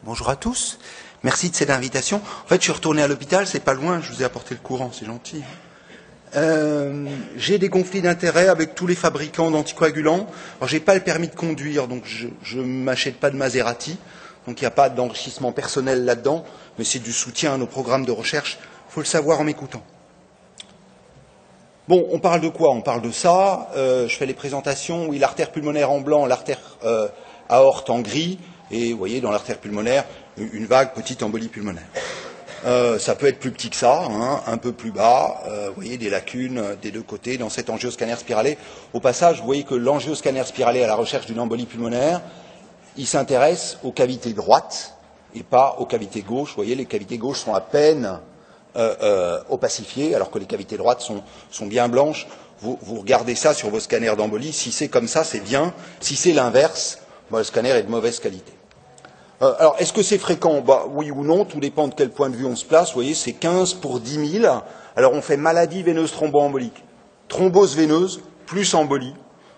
Bonjour à tous. Merci de cette invitation. En fait, je suis retourné à l'hôpital, c'est pas loin, je vous ai apporté le courant, c'est gentil. J'ai des conflits d'intérêts avec tous les fabricants d'anticoagulants. Alors, j'ai pas le permis de conduire, donc je m'achète pas de Maserati. Donc, il n'y a pas d'enrichissement personnel là-dedans, mais c'est du soutien à nos programmes de recherche. Il faut le savoir en m'écoutant. Bon, on parle de quoi? On parle de ça. Je fais les présentations. Oui, l'artère pulmonaire en blanc, l'artère aorte en gris. Et vous voyez, dans l'artère pulmonaire, une vague petite embolie pulmonaire. Ça peut être plus petit que ça, hein, un peu plus bas. Vous voyez des lacunes des deux côtés dans cet angioscanner spiralé. Au passage, vous voyez que l'angioscanner spiralé à la recherche d'une embolie pulmonaire, il s'intéresse aux cavités droites et pas aux cavités gauches. Vous voyez, les cavités gauches sont à peine opacifiées, alors que les cavités droites sont bien blanches. Vous regardez ça sur vos scanners d'embolie. Si c'est comme ça, c'est bien. Si c'est l'inverse, le scanner est de mauvaise qualité. Alors, est-ce que c'est fréquent? Oui ou non, tout dépend de quel point de vue on se place. Vous voyez, c'est 15 pour 10 000. Alors, on fait maladie veineuse thromboembolique, thrombose veineuse, plus embolie.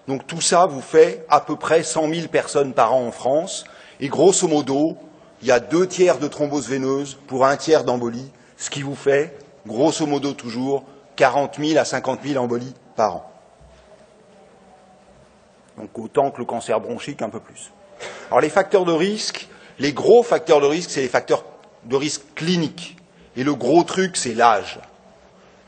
Donc, tout ça vous fait à peu près 100 000 personnes par an en France. Et grosso modo, il y a 2 tiers de thrombose veineuse pour 1 tiers d'embolie, ce qui vous fait, grosso modo toujours, 40 000 à 50 000 embolies par an. Donc, autant que le cancer bronchique, un peu plus. Alors, les facteurs de risque, les gros facteurs de risque, c'est les facteurs de risque cliniques. Et le gros truc, c'est l'âge.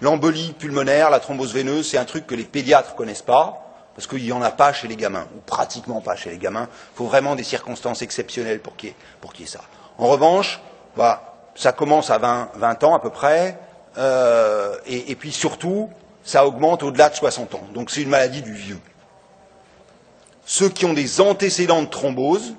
L'embolie pulmonaire, la thrombose veineuse, c'est un truc que les pédiatres ne connaissent pas, parce qu'il n'y en a pas chez les gamins, ou pratiquement pas chez les gamins. Il faut vraiment des circonstances exceptionnelles pour qu'il y ait ça. En revanche, ça commence à 20 ans à peu près, et puis surtout, ça augmente au-delà de 60 ans. Donc c'est une maladie du vieux. Ceux qui ont des antécédents de thrombose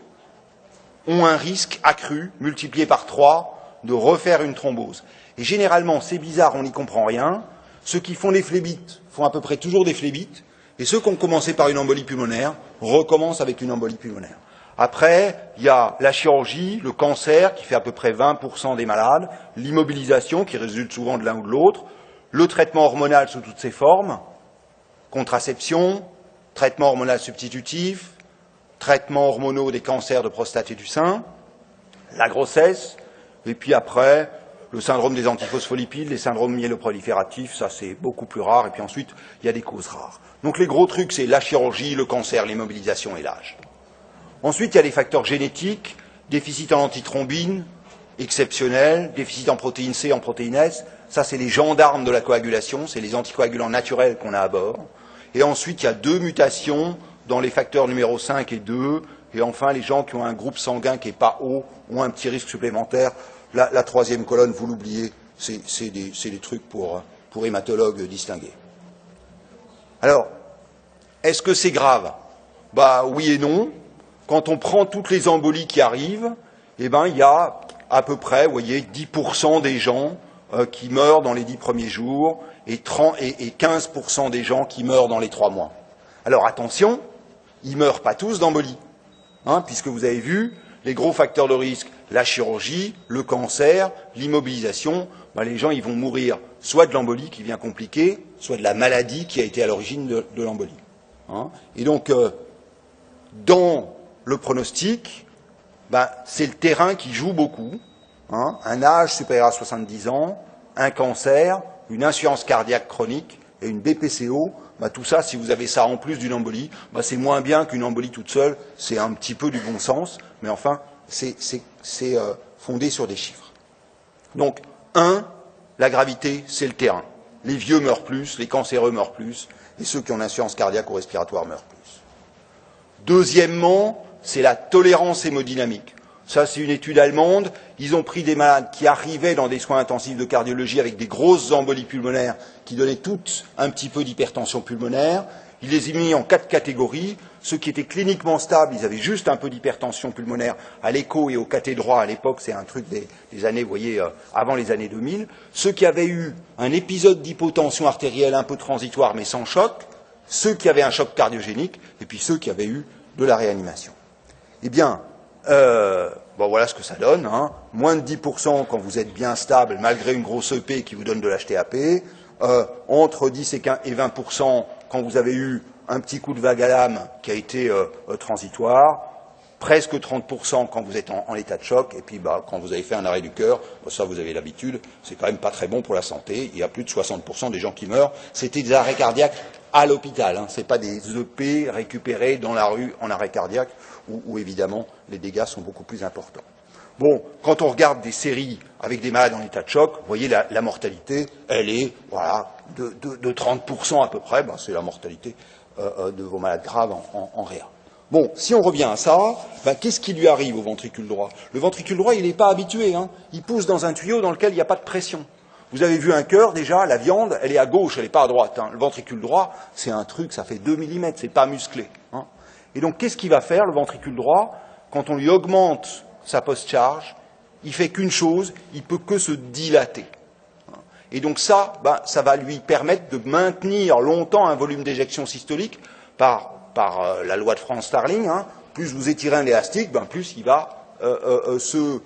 ont un risque accru, multiplié par 3, de refaire une thrombose. Et généralement, c'est bizarre, on n'y comprend rien, ceux qui font des phlébites font à peu près toujours des phlébites, et ceux qui ont commencé par une embolie pulmonaire recommencent avec une embolie pulmonaire. Après, il y a la chirurgie, le cancer, qui fait à peu près 20% des malades, l'immobilisation, qui résulte souvent de l'un ou de l'autre, le traitement hormonal sous toutes ses formes, contraception, traitement hormonal substitutif, traitements hormonaux des cancers de prostate et du sein, la grossesse, et puis après, le syndrome des antiphospholipides, les syndromes myéloprolifératifs, ça c'est beaucoup plus rare, et puis ensuite, il y a des causes rares. Donc les gros trucs, c'est la chirurgie, le cancer, l'immobilisation et l'âge. Ensuite, il y a les facteurs génétiques, déficit en antithrombine, exceptionnel, déficit en protéine C, en protéine S, ça c'est les gendarmes de la coagulation, c'est les anticoagulants naturels qu'on a à bord. Et ensuite, il y a 2 mutations dans les facteurs numéro 5 et 2, et enfin, les gens qui ont un groupe sanguin qui n'est pas haut ont un petit risque supplémentaire. La 3e colonne, vous l'oubliez, c'est des trucs pour hématologues distingués. Alors, est-ce que c'est grave? Oui et non. Quand on prend toutes les embolies qui arrivent, il y a à peu près, vous voyez, 10% des gens qui meurent dans les 10 premiers jours et 15% des gens qui meurent dans les 3 mois. Alors attention, ils ne meurent pas tous d'embolie, puisque vous avez vu, les gros facteurs de risque, la chirurgie, le cancer, l'immobilisation, les gens ils vont mourir soit de l'embolie qui vient compliquer, soit de la maladie qui a été à l'origine de l'embolie. Et donc, dans le pronostic, c'est le terrain qui joue beaucoup, un âge supérieur à 70 ans, un cancer, une insuffisance cardiaque chronique et une BPCO, tout ça, si vous avez ça en plus d'une embolie, c'est moins bien qu'une embolie toute seule, c'est un petit peu du bon sens, mais enfin, c'est fondé sur des chiffres. Donc, la gravité, c'est le terrain. Les vieux meurent plus, les cancéreux meurent plus, et ceux qui ont une insuffisance cardiaque ou respiratoire meurent plus. Deuxièmement, c'est la tolérance hémodynamique. Ça, c'est une étude allemande. Ils ont pris des malades qui arrivaient dans des soins intensifs de cardiologie avec des grosses embolies pulmonaires qui donnaient toutes un petit peu d'hypertension pulmonaire. Ils les ont mis en 4 catégories. Ceux qui étaient cliniquement stables, ils avaient juste un peu d'hypertension pulmonaire à l'écho et au cathé droit à l'époque. C'est un truc des années, vous voyez, avant les années 2000. Ceux qui avaient eu un épisode d'hypotension artérielle un peu transitoire mais sans choc. Ceux qui avaient un choc cardiogénique. Et puis ceux qui avaient eu de la réanimation. Eh bien, voilà ce que ça donne. Moins de 10% quand vous êtes bien stable, malgré une grosse EP qui vous donne de l'HTAP. Entre 10 et 20% quand vous avez eu un petit coup de vague à l'âme qui a été transitoire. presque 30% quand vous êtes en état de choc, et puis quand vous avez fait un arrêt du cœur, ça vous avez l'habitude, c'est quand même pas très bon pour la santé. Il y a plus de 60% des gens qui meurent. C'était des arrêts cardiaques à l'hôpital, hein. Ce n'est pas des EP récupérés dans la rue en arrêt cardiaque, où évidemment les dégâts sont beaucoup plus importants. Bon, quand on regarde des séries avec des malades en état de choc, vous voyez la mortalité, elle est voilà, de 30% à peu près, c'est la mortalité de vos malades graves en réa. Bon, si on revient à ça, qu'est-ce qui lui arrive au ventricule droit? Le ventricule droit, il n'est pas habitué, hein. Il pousse dans un tuyau dans lequel il n'y a pas de pression. Vous avez vu un cœur, déjà, la viande, elle est à gauche, elle n'est pas à droite, hein. Le ventricule droit, c'est un truc, ça fait 2 mm, c'est pas musclé, hein. Et donc, qu'est-ce qu'il va faire, le ventricule droit, quand on lui augmente sa post-charge? Il fait qu'une chose, il peut que se dilater. Et donc ça, ça va lui permettre de maintenir longtemps un volume d'éjection systolique par la loi de Franz-Starling, hein. Plus vous étirez un élastique, plus il va se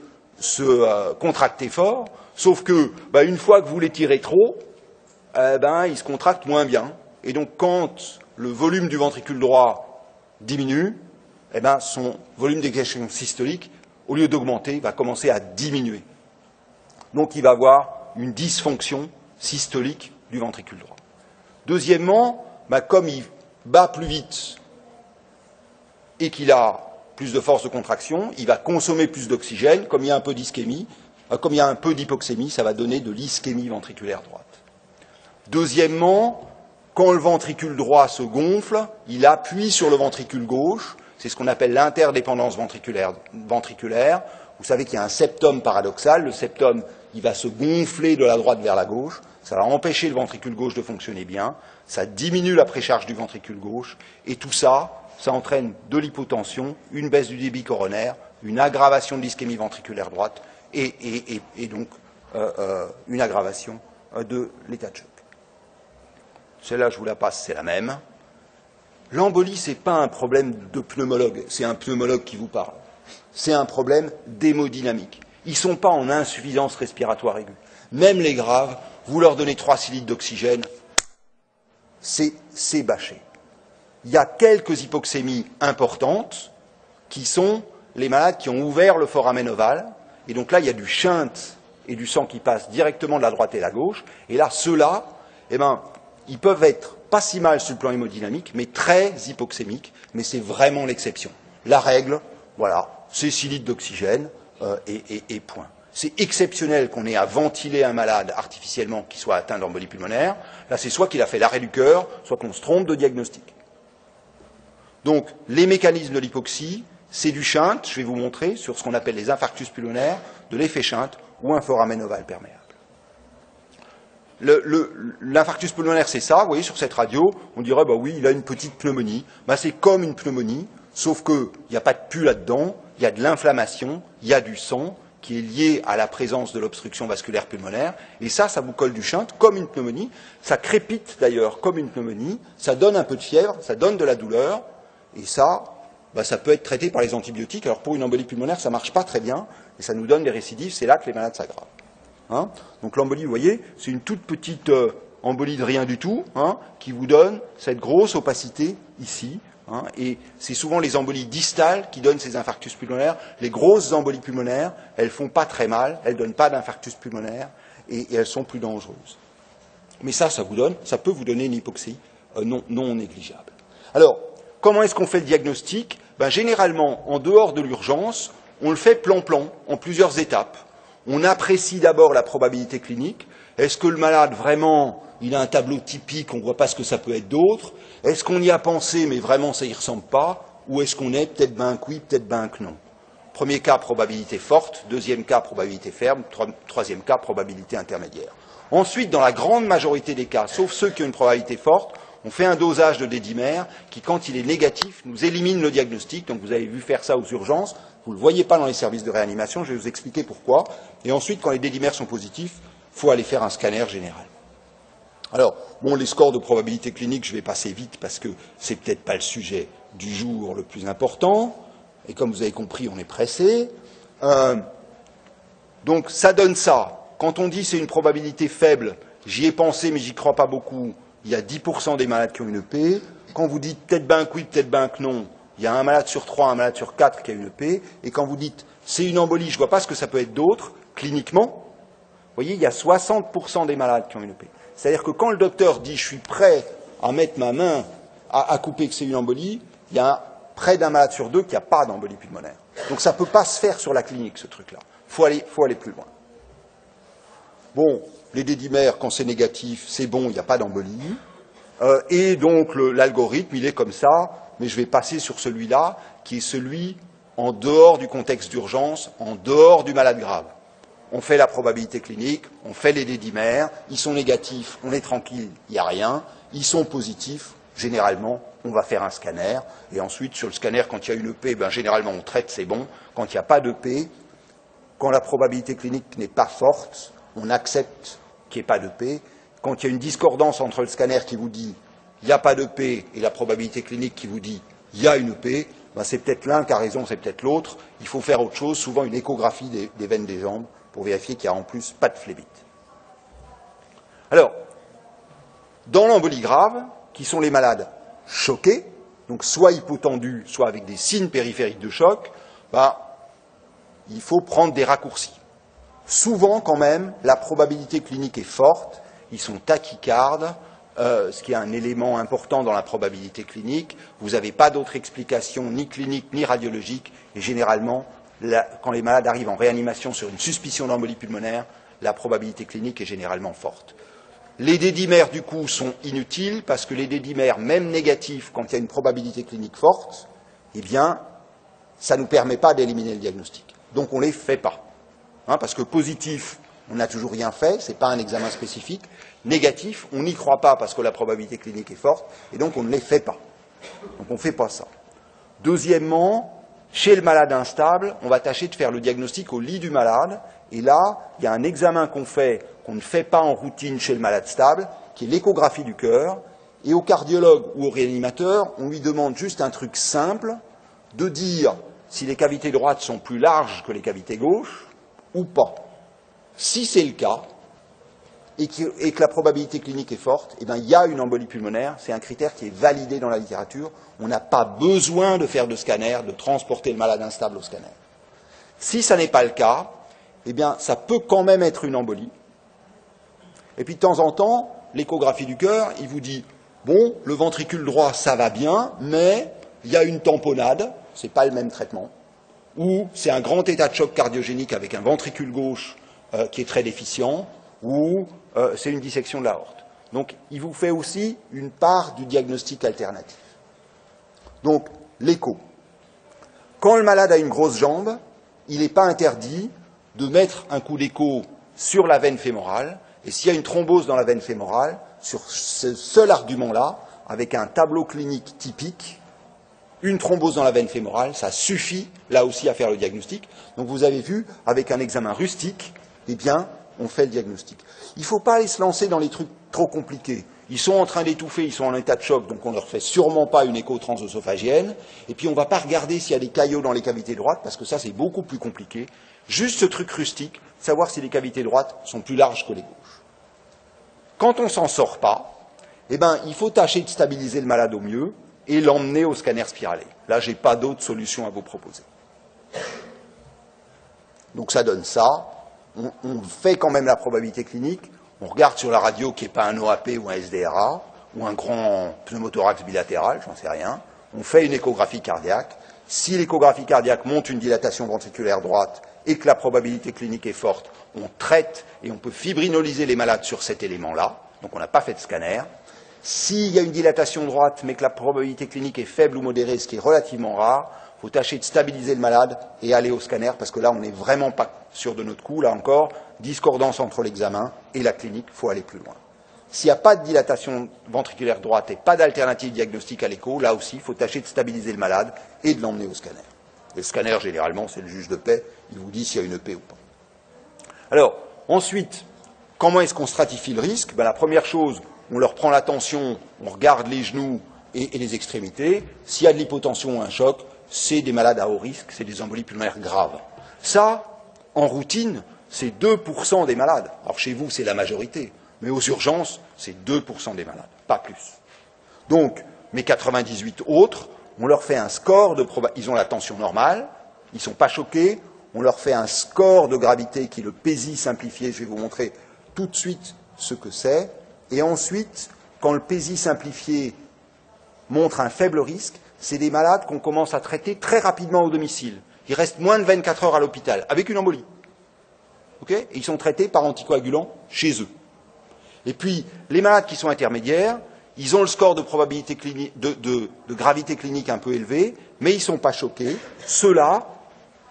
contracter fort. Sauf que, une fois que vous l'étirez trop, il se contracte moins bien. Et donc, quand le volume du ventricule droit diminue, son volume d'éjection systolique, au lieu d'augmenter, va commencer à diminuer. Donc, il va avoir une dysfonction systolique du ventricule droit. Deuxièmement, comme il bat plus vite et qu'il a plus de force de contraction, il va consommer plus d'oxygène. Comme il y a un peu d'ischémie, comme il y a un peu d'hypoxémie, ça va donner de l'ischémie ventriculaire droite. Deuxièmement, quand le ventricule droit se gonfle, il appuie sur le ventricule gauche. C'est ce qu'on appelle l'interdépendance ventriculaire. Vous savez qu'il y a un septum paradoxal. Le septum, il va se gonfler de la droite vers la gauche. Ça va empêcher le ventricule gauche de fonctionner bien. Ça diminue la précharge du ventricule gauche. Et tout ça, ça entraîne de l'hypotension, une baisse du débit coronaire, une aggravation de l'ischémie ventriculaire droite et donc une aggravation de l'état de choc. Celle-là, je vous la passe, c'est la même. L'embolie, ce n'est pas un problème de pneumologue, c'est un pneumologue qui vous parle. C'est un problème d'hémodynamique. Ils ne sont pas en insuffisance respiratoire aiguë. Même les graves, vous leur donnez 3-6 litres d'oxygène, c'est bâché. Il y a quelques hypoxémies importantes qui sont les malades qui ont ouvert le foramen ovale. Et donc là, il y a du shunt et du sang qui passe directement de la droite et de la gauche. Et là, ceux-là, ils peuvent être pas si mal sur le plan hémodynamique, mais très hypoxémiques. Mais c'est vraiment l'exception. La règle, voilà, c'est 6 litres d'oxygène et point. C'est exceptionnel qu'on ait à ventiler un malade artificiellement qui soit atteint d'embolie pulmonaire. Là, c'est soit qu'il a fait l'arrêt du cœur, soit qu'on se trompe de diagnostic. Donc, les mécanismes de l'hypoxie, c'est du shunt, je vais vous montrer, sur ce qu'on appelle les infarctus pulmonaires, de l'effet shunt ou un foramen ovale perméable. L'infarctus pulmonaire, c'est ça, vous voyez, sur cette radio, on dirait, oui, il a une petite pneumonie. C'est comme une pneumonie, sauf qu'il n'y a pas de pus là-dedans, il y a de l'inflammation, il y a du sang qui est lié à la présence de l'obstruction vasculaire pulmonaire, et ça vous colle du shunt comme une pneumonie, ça crépite d'ailleurs comme une pneumonie, ça donne un peu de fièvre, ça donne de la douleur, et ça peut être traité par les antibiotiques. Alors pour une embolie pulmonaire, ça ne marche pas très bien, et ça nous donne des récidives, c'est là que les malades s'aggravent. Hein, donc l'embolie, vous voyez, c'est une toute petite embolie de rien du tout, qui vous donne cette grosse opacité ici, et c'est souvent les embolies distales qui donnent ces infarctus pulmonaires. Les grosses embolies pulmonaires, elles font pas très mal, elles donnent pas d'infarctus pulmonaire, et elles sont plus dangereuses. Mais ça peut vous donner une hypoxie non négligeable. Alors, comment est-ce qu'on fait le diagnostic? Généralement, en dehors de l'urgence, on le fait plan-plan, en plusieurs étapes. On apprécie d'abord la probabilité clinique. Est-ce que le malade, vraiment, il a un tableau typique, on ne voit pas ce que ça peut être d'autre? Est-ce qu'on y a pensé, mais vraiment ça y ressemble pas? Ou est-ce qu'on est peut-être que oui, peut-être que non? Premier cas, probabilité forte. Deuxième cas, probabilité faible. Troisième cas, probabilité intermédiaire. Ensuite, dans la grande majorité des cas, sauf ceux qui ont une probabilité forte, on fait un dosage de dédimère qui, quand il est négatif, nous élimine le diagnostic. Donc vous avez vu faire ça aux urgences. Vous ne le voyez pas dans les services de réanimation. Je vais vous expliquer pourquoi. Et ensuite, quand les dédimères sont positifs, il faut aller faire un scanner général. Alors, les scores de probabilité clinique, je vais passer vite parce que c'est peut-être pas le sujet du jour le plus important. Et comme vous avez compris, on est pressé. Donc ça donne ça. Quand on dit c'est une probabilité faible, j'y ai pensé mais j'y crois pas beaucoup. Il y a 10% des malades qui ont une EP. Quand vous dites peut-être que oui, peut-être que non, il y a un malade sur 3, un malade sur 4 qui a une EP, et quand vous dites c'est une embolie, je ne vois pas ce que ça peut être d'autre, cliniquement, vous voyez, il y a 60% des malades qui ont une EP. C'est-à-dire que quand le docteur dit je suis prêt à mettre ma main à couper que c'est une embolie, il y a près d'un malade sur 2 qui n'a pas d'embolie pulmonaire. Donc ça ne peut pas se faire sur la clinique, ce truc-là. Il faut aller plus loin. Bon, les dédimères, quand c'est négatif, c'est bon, il n'y a pas d'embolie. Et donc l'algorithme, il est comme ça, mais je vais passer sur celui-là, qui est celui en dehors du contexte d'urgence, en dehors du malade grave. On fait la probabilité clinique, on fait les dédimères, ils sont négatifs, on est tranquille, il n'y a rien. Ils sont positifs, généralement, on va faire un scanner. Et ensuite, sur le scanner, quand il y a une EP, ben, généralement, on traite, c'est bon. Quand il n'y a pas d'EP, quand la probabilité clinique n'est pas forte, on accepte qu'il n'y ait pas d'EP. Quand il y a une discordance entre le scanner qui vous dit il n'y a pas d'EP et la probabilité clinique qui vous dit il y a une EP, ben, c'est peut-être l'un qui a raison, c'est peut-être l'autre. Il faut faire autre chose, souvent une échographie des veines des jambes, pour vérifier qu'il n'y a en plus pas de phlébite. Alors, dans l'embolie grave, qui sont les malades choqués, donc soit hypotendus, soit avec des signes périphériques de choc, bah, il faut prendre des raccourcis. Souvent, quand même, la probabilité clinique est forte, ils sont tachycardes, ce qui est un élément important dans la probabilité clinique. Vous n'avez pas d'autre explication, ni clinique, ni radiologique, et généralement, quand les malades arrivent en réanimation sur une suspicion d'embolie pulmonaire, la probabilité clinique est généralement forte. Les dédimères, du coup, sont inutiles parce que les dédimères, même négatifs, quand il y a une probabilité clinique forte, eh bien, ça ne nous permet pas d'éliminer le diagnostic. Donc, on ne les fait pas. Parce que positif, on n'a toujours rien fait, ce n'est pas un examen spécifique. Négatif, on n'y croit pas parce que la probabilité clinique est forte, et donc on ne les fait pas. Donc, on ne fait pas ça. Deuxièmement, chez le malade instable, on va tâcher de faire le diagnostic au lit du malade. Et là, il y a un examen qu'on fait, qu'on ne fait pas en routine chez le malade stable, qui est l'échographie du cœur. Et au cardiologue ou au réanimateur, on lui demande juste un truc simple, de dire si les cavités droites sont plus larges que les cavités gauches ou pas. Si c'est le cas, et que la probabilité clinique est forte, eh bien, il y a une embolie pulmonaire, c'est un critère qui est validé dans la littérature. On n'a pas besoin de faire de scanner, de transporter le malade instable au scanner. Si ça n'est pas le cas, eh bien, ça peut quand même être une embolie. Et puis, de temps en temps, l'échographie du cœur, il vous dit, bon, le ventricule droit, ça va bien, mais il y a une tamponnade, c'est pas le même traitement, ou c'est un grand état de choc cardiogénique avec un ventricule gauche qui est très déficient, ou c'est une dissection de l'aorte. Donc, il vous fait aussi une part du diagnostic alternatif. Donc, l'écho. Quand le malade a une grosse jambe, il n'est pas interdit de mettre un coup d'écho sur la veine fémorale, et s'il y a une thrombose dans la veine fémorale, sur ce seul argument-là, avec un tableau clinique typique, une thrombose dans la veine fémorale, ça suffit là aussi à faire le diagnostic. Donc vous avez vu, avec un examen rustique, eh bien, on fait le diagnostic. Il ne faut pas aller se lancer dans les trucs trop compliqués. Ils sont en train d'étouffer, ils sont en état de choc, donc on ne leur fait sûrement pas une écho transœsophagienne. Et puis on ne va pas regarder s'il y a des caillots dans les cavités droites, parce que ça c'est beaucoup plus compliqué. Juste ce truc rustique, savoir si les cavités droites sont plus larges que les gauches. Quand on ne s'en sort pas, eh ben, il faut tâcher de stabiliser le malade au mieux et l'emmener au scanner spiralé. Là, je n'ai pas d'autre solution à vous proposer. Donc ça donne ça. On fait quand même la probabilité clinique. On regarde sur la radio qu'il n'y ait pas un OAP ou un SDRA ou un grand pneumothorax bilatéral, j'en sais rien. On fait une échographie cardiaque. Si l'échographie cardiaque montre une dilatation ventriculaire droite et que la probabilité clinique est forte, on traite et on peut fibrinoliser les malades sur cet élément-là. Donc on n'a pas fait de scanner. S'il y a une dilatation droite mais que la probabilité clinique est faible ou modérée, ce qui est relativement rare, il faut tâcher de stabiliser le malade et aller au scanner parce que là, on n'est vraiment pas sûr de notre coup. Là encore, discordance entre l'examen et la clinique, il faut aller plus loin. S'il n'y a pas de dilatation ventriculaire droite et pas d'alternative diagnostique à l'écho, là aussi, il faut tâcher de stabiliser le malade et de l'emmener au scanner. Et le scanner, généralement, c'est le juge de paix, il vous dit s'il y a une EP ou pas. Alors, ensuite, comment est-ce qu'on stratifie le risque? Ben, la première chose, on leur prend la tension, on regarde les genoux et les extrémités. S'il y a de l'hypotension ou un choc, c'est des malades à haut risque, c'est des embolies pulmonaires graves. Ça, en routine, c'est 2% des malades. Alors chez vous, c'est la majorité. Mais aux urgences, c'est 2% des malades, pas plus. Donc, mes 98 autres, on leur fait un score de probabilité, ils ont la tension normale, ils ne sont pas choqués, on leur fait un score de gravité qui est le PESI simplifié, je vais vous montrer tout de suite ce que c'est, et ensuite, quand le PESI simplifié montre un faible risque, c'est des malades qu'on commence à traiter très rapidement au domicile. Ils restent moins de 24 heures à l'hôpital, avec une embolie. Okay, et ils sont traités par anticoagulants chez eux. Et puis, les malades qui sont intermédiaires, ils ont le score de probabilité clinique, de gravité clinique un peu élevé, mais ils ne sont pas choqués. Ceux-là,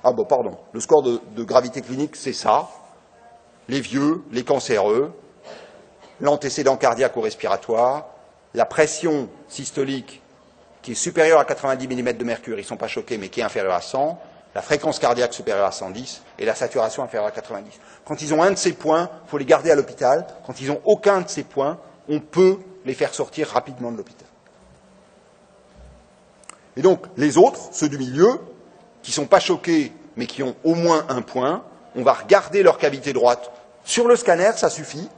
le score de gravité clinique, c'est ça. Les vieux, les cancéreux, l'antécédent cardiaque ou respiratoire, la pression systolique qui est supérieure à 90 mm de mercure, ils ne sont pas choqués, mais qui est inférieure à 100, la fréquence cardiaque supérieure à 110 et la saturation inférieure à 90. Quand ils ont un de ces points, il faut les garder à l'hôpital. Quand ils n'ont aucun de ces points, on peut les faire sortir rapidement de l'hôpital. Et donc, les autres, ceux du milieu, qui ne sont pas choqués, mais qui ont au moins un point, on va regarder leur cavité droite. Sur le scanner, ça suffit.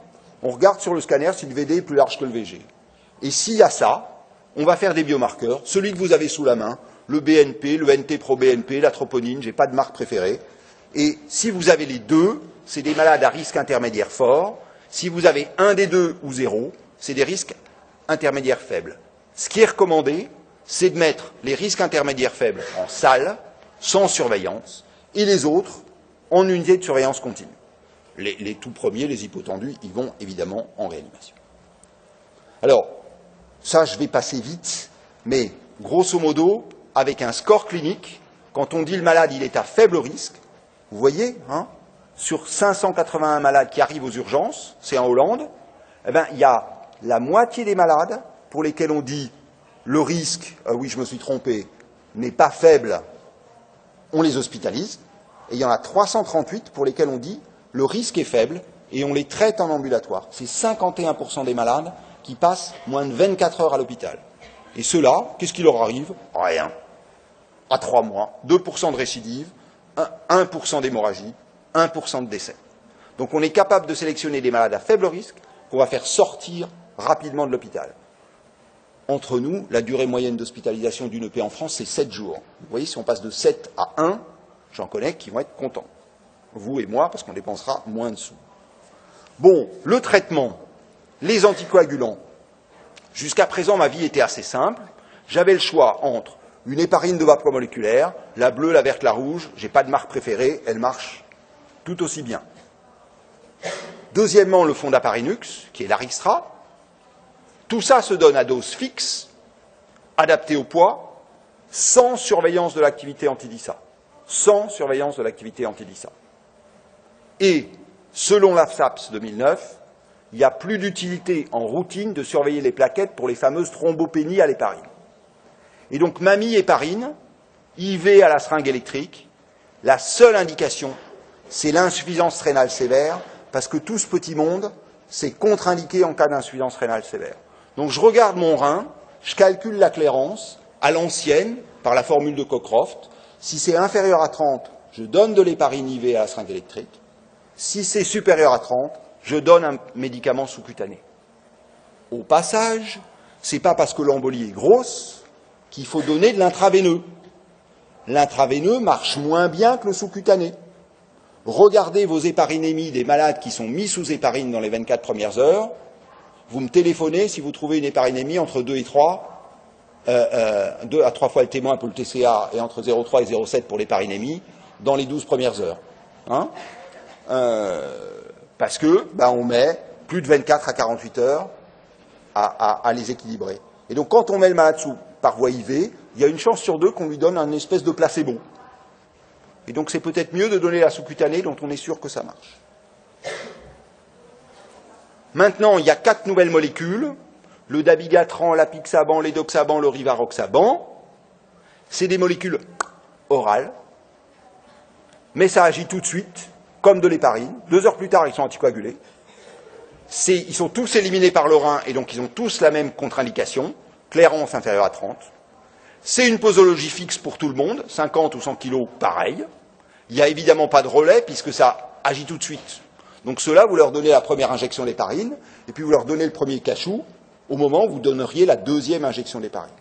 On regarde sur le scanner si le VD est plus large que le VG. Et s'il y a ça, on va faire des biomarqueurs. Celui que vous avez sous la main, le BNP, le NT-proBNP, la troponine, je n'ai pas de marque préférée. Et si vous avez les deux, c'est des malades à risque intermédiaire fort. Si vous avez un des deux ou zéro, c'est des risques intermédiaires faibles. Ce qui est recommandé, c'est de mettre les risques intermédiaires faibles en salle, sans surveillance, et les autres en unité de surveillance continue. Les tout premiers, les hypotendus, ils vont évidemment en réanimation. Alors, ça, je vais passer vite, mais grosso modo, avec un score clinique, quand on dit le malade il est à faible risque, vous voyez, hein, sur 581 malades qui arrivent aux urgences, c'est en Hollande, eh ben, il y a la moitié des malades pour lesquels on dit le risque, oui je me suis trompé, n'est pas faible, on les hospitalise, et il y en a 338 pour lesquels on dit le risque est faible et on les traite en ambulatoire. C'est 51% des malades qui passent moins de 24 heures à l'hôpital. Et ceux-là, qu'est-ce qui leur arrive? Rien. À 3 mois, 2% de récidive, 1% d'hémorragie, 1% de décès. Donc on est capable de sélectionner des malades à faible risque qu'on va faire sortir rapidement de l'hôpital. Entre nous, la durée moyenne d'hospitalisation d'une EP en France, c'est 7 jours. Vous voyez, si on passe de 7 à 1, j'en connais qui vont être contents. Vous et moi, parce qu'on dépensera moins de sous. Bon, le traitement, les anticoagulants. Jusqu'à présent, ma vie était assez simple. J'avais le choix entre une héparine de bas poids moléculaire, la bleue, la verte, la rouge. J'ai pas de marque préférée, elle marche tout aussi bien. Deuxièmement, le fondaparinux, qui est l'Arixtra. Tout ça se donne à dose fixe, adaptée au poids, sans surveillance de l'activité anti-DISA. Sans surveillance de l'activité anti-DISA. Et, selon l'AFSAPS 2009, il n'y a plus d'utilité en routine de surveiller les plaquettes pour les fameuses thrombopénies à l'héparine. Et donc, mamie héparine, IV à la seringue électrique, la seule indication, c'est l'insuffisance rénale sévère, parce que tout ce petit monde, c'est contre-indiqué en cas d'insuffisance rénale sévère. Donc, je regarde mon rein, je calcule la clairance, à l'ancienne, par la formule de Cockcroft. Si c'est inférieur à 30, je donne de l'héparine IV à la seringue électrique. Si c'est supérieur à 30, je donne un médicament sous-cutané. Au passage, ce n'est pas parce que l'embolie est grosse qu'il faut donner de l'intraveineux. L'intraveineux marche moins bien que le sous-cutané. Regardez vos héparinémies des malades qui sont mis sous héparine dans les 24 premières heures. Vous me téléphonez si vous trouvez une héparinémie entre 2 et 3, 2 à 3 fois le témoin pour le TCA et entre 0,3 et 0,7 pour l'héparinémie dans les 12 premières heures. Hein, parce que on met plus de 24 à 48 heures à les équilibrer. Et donc quand on met le malade par voie IV, il y a une chance sur 2 qu'on lui donne un espèce de placebo. Et donc c'est peut-être mieux de donner la sous-cutanée dont on est sûr que ça marche. Maintenant, il y a 4 nouvelles molécules, le dabigatran, l'apixaban, l'édoxaban, le rivaroxaban. C'est des molécules orales, mais ça agit tout de suite, comme de l'héparine. 2 heures plus tard, ils sont anticoagulés. Ils sont tous éliminés par le rein, et donc ils ont tous la même contre-indication, clairance inférieure à 30. C'est une posologie fixe pour tout le monde, 50 ou 100 kg, pareil. Il n'y a évidemment pas de relais, puisque ça agit tout de suite. Donc ceux-là, vous leur donnez la première injection d'héparine, et puis vous leur donnez le premier cachou, au moment où vous donneriez la deuxième injection d'héparine.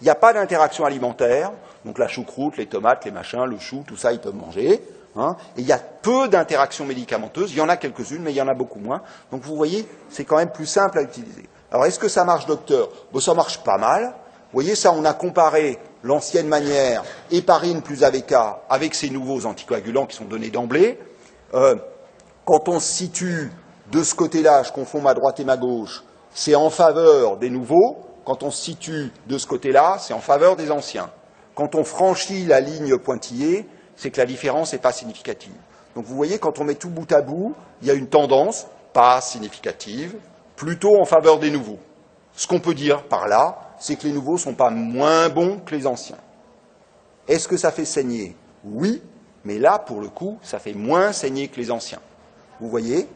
Il n'y a pas d'interaction alimentaire, donc la choucroute, les tomates, les machins, le chou, tout ça, ils peuvent manger. Hein, et il y a peu d'interactions médicamenteuses, il y en a quelques-unes, mais il y en a beaucoup moins. Donc vous voyez, c'est quand même plus simple à utiliser. Alors est-ce que ça marche, docteur? Bon, ça marche pas mal. Vous voyez, ça, on a comparé l'ancienne manière, héparine plus AVK, avec ces nouveaux anticoagulants qui sont donnés d'emblée. Quand on se situe de ce côté-là, je confonds ma droite et ma gauche, c'est en faveur des nouveaux. Quand on se situe de ce côté-là, c'est en faveur des anciens. Quand on franchit la ligne pointillée, c'est que la différence n'est pas significative. Donc vous voyez, quand on met tout bout à bout, il y a une tendance pas significative, plutôt en faveur des nouveaux. Ce qu'on peut dire par là, c'est que les nouveaux ne sont pas moins bons que les anciens. Est-ce que ça fait saigner? Oui, mais là, pour le coup, ça fait moins saigner que les anciens. Vous voyez,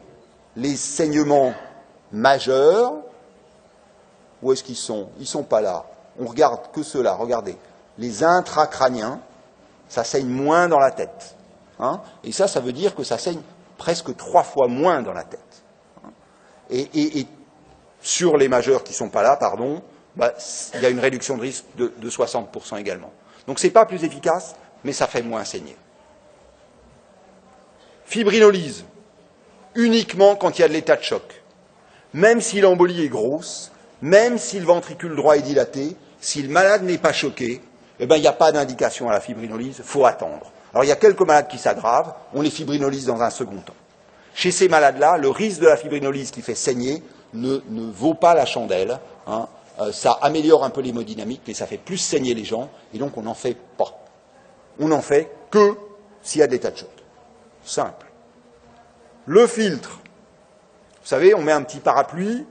les saignements majeurs, où est-ce qu'ils sont? Ils ne sont pas là. On regarde que ceux-là, regardez. Les intracrâniens, ça saigne moins dans la tête. Hein, et ça veut dire que ça saigne presque 3 fois moins dans la tête. Et sur les majeurs qui ne sont pas là, pardon, il y a une réduction de risque de 60% également. Donc ce n'est pas plus efficace, mais ça fait moins saigner. Fibrinolyse, uniquement quand il y a de l'état de choc. Même si l'embolie est grosse, même si le ventricule droit est dilaté, si le malade n'est pas choqué, eh ben, il n'y a pas d'indication à la fibrinolyse, il faut attendre. Alors il y a quelques malades qui s'aggravent, on les fibrinolyse dans un second temps. Chez ces malades-là, le risque de la fibrinolyse qui fait saigner ne vaut pas la chandelle. Hein. Ça améliore un peu l'hémodynamique, mais ça fait plus saigner les gens, et donc on n'en fait pas. On n'en fait que s'il y a de l'état de choc. Simple. Le filtre. Vous savez, on met un petit parapluie,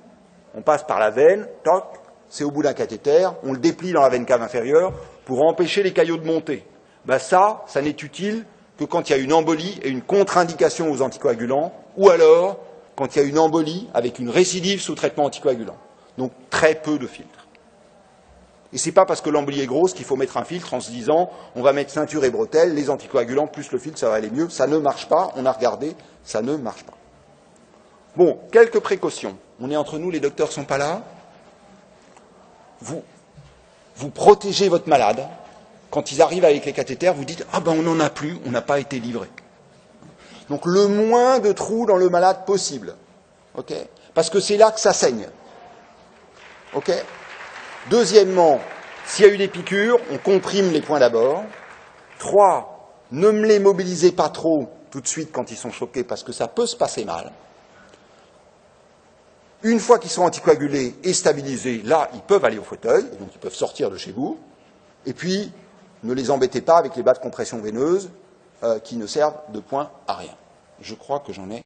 on passe par la veine, toc, c'est au bout d'un cathéter, on le déplie dans la veine cave inférieure pour empêcher les caillots de monter. Ça n'est utile que quand il y a une embolie et une contre-indication aux anticoagulants, ou alors quand il y a une embolie avec une récidive sous traitement anticoagulant. Donc très peu de filtres. Et ce n'est pas parce que l'embolie est grosse qu'il faut mettre un filtre en se disant on va mettre ceinture et bretelles, les anticoagulants plus le filtre, ça va aller mieux. Ça ne marche pas, on a regardé, ça ne marche pas. Bon, quelques précautions. On est entre nous, les docteurs ne sont pas là. Vous protégez votre malade. Quand ils arrivent avec les cathéters, vous dites « Ah ben on n'en a plus, on n'a pas été livré ». Donc le moins de trous dans le malade possible. Okay, parce que c'est là que ça saigne. Okay. Deuxièmement, s'il y a eu des piqûres, on comprime les points d'abord. 3, ne me les mobilisez pas trop tout de suite quand ils sont choqués, parce que ça peut se passer mal. Une fois qu'ils sont anticoagulés et stabilisés, là, ils peuvent aller au fauteuil, donc ils peuvent sortir de chez vous. Et puis, ne les embêtez pas avec les bas de compression veineuse qui ne servent de point à rien. Je crois que j'en ai